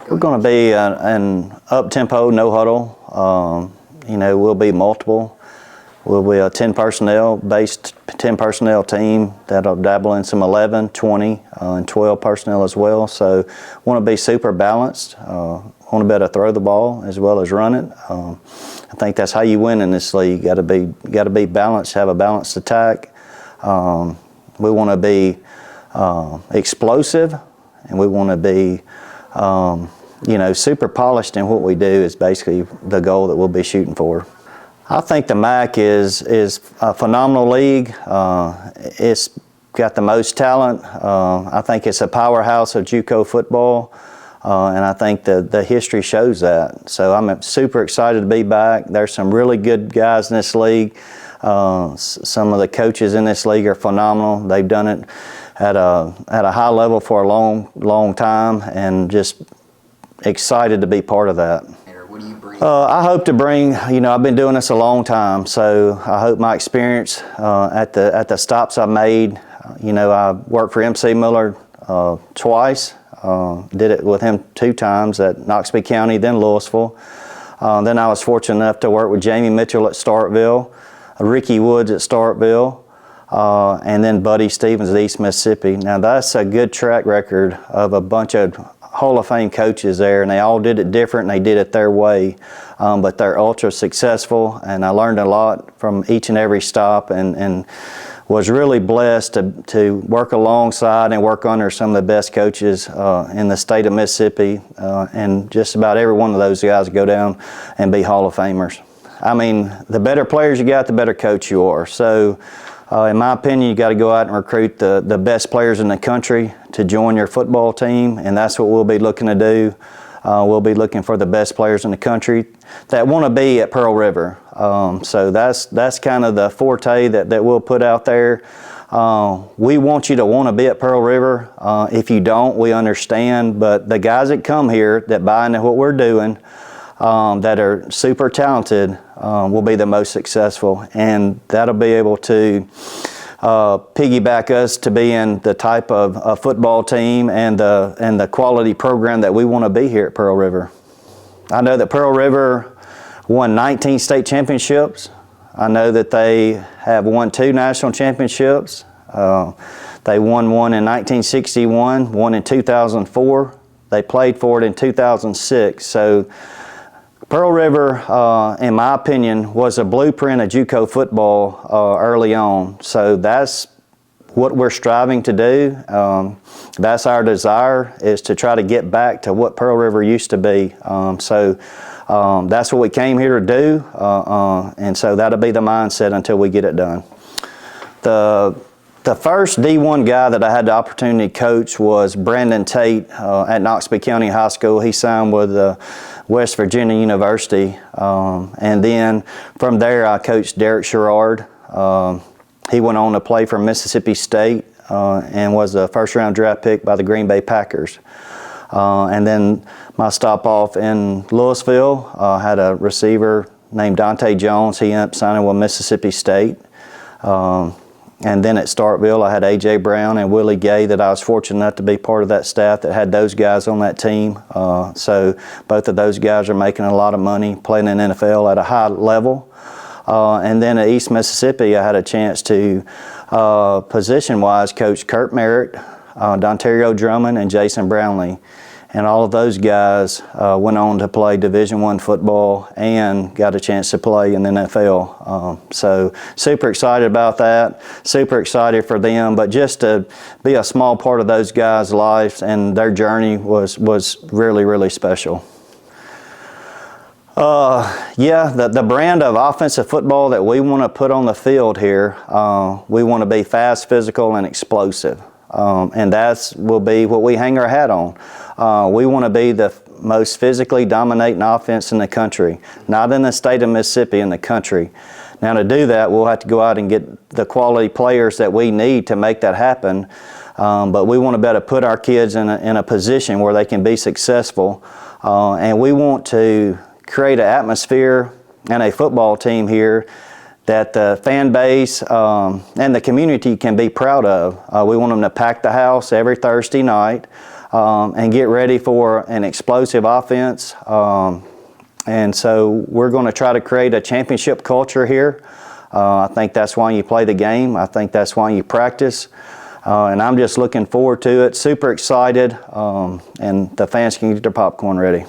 We're going to be an up-tempo, no huddle. We'll be multiple. We'll be a 10 personnel team that'll dabble in some 11, 20, and 12 personnel as well. So want to be super balanced. Want to be able to throw the ball as well as run it. I think that's how you win in this league. Got to be balanced, have a balanced attack. We want to be explosive, and we want to be super polished in what we do is basically the goal that we'll be shooting for. I think the MAC is a phenomenal league. It's got the most talent. I think it's a powerhouse of JUCO football, and I think the history shows that. So I'm super excited to be back. There's some really good guys in this league. Some of the coaches in this league are phenomenal. They've done it at a high level for a long time, and just excited to be part of that. What do you bring? I hope to bring, I've been doing this a long time, so I hope my experience at the stops I made, I worked for MC Miller twice, did it with him 2 times at Knoxville County, then Louisville. Then I was fortunate enough to work with Jamie Mitchell at Starkville, Ricky Woods at Starkville, and then Buddy Stevens at East Mississippi. Now that's a good track record of a bunch of Hall of Fame coaches there, and they all did it different and they did it their way, but they're ultra successful, and I learned a lot from each and every stop, and was really blessed to work alongside and work under some of the best coaches in the state of Mississippi, and just about every one of those guys go down and be Hall of Famers. I mean, the better players you got, the better coach you are. So in my opinion, you got to go out and recruit the best players in the country to join your football team, and that's what we'll be looking to do. We'll be looking for the best players in the country that want to be at Pearl River. So that's kind of the forte that we'll put out there. We want you to want to be at Pearl River. If you don't, we understand, but the guys that come here that buy into what we're doing, that are super talented, will be the most successful, and that'll be able to piggyback us to being the type of football team and the quality program that we want to be here at Pearl River. I know that Pearl River won 19 state championships. I know that they have won 2 national championships. They won one in 1961, one in 2004. They played for it in 2006. So Pearl River, in my opinion, was a blueprint of JUCO football early on. So that's what we're striving to do. That's our desire, is to try to get back to what Pearl River used to be. So that's what we came here to do, and so that'll be the mindset until we get it done. The first D1 guy that I had the opportunity to coach was Brandon Tate at Knoxville County High School. He signed with West Virginia University, and then from there I coached Derek Sherrard. He went on to play for Mississippi State and was a first-round draft pick by the Green Bay Packers. And then my stop off in Louisville, had a receiver named Dante Jones. He ended up signing with Mississippi State. And then at Starkville, I had A.J. Brown and Willie Gay that I was fortunate enough to be part of that staff that had those guys on that team. So both of those guys are making a lot of money playing in the NFL at a high level. And then at East Mississippi, I had a chance to position-wise coach Kurt Merritt, Dontario Drummond, and Jason Brownlee. And all of those guys went on to play Division I football and got a chance to play in the NFL. So super excited about that, super excited for them, but just to be a small part of those guys' lives and their journey was really, really special. Yeah, the brand of offensive football that we want to put on the field here, we want to be fast, physical, and explosive. And will be what we hang our hat on. We want to be the most physically dominating offense in the country, not in the state of Mississippi, in the country. Now to do that, we'll have to go out and get the quality players that we need to make that happen. But we want to be able to put our kids in a position where they can be successful. And we want to create an atmosphere and a football team here that the fan base and the community can be proud of. We want them to pack the house every Thursday night and get ready for an explosive offense. And so we're going to try to create a championship culture here. I think that's why you play the game. I think that's why you practice. And I'm just looking forward to it, super excited, and the fans can get their popcorn ready.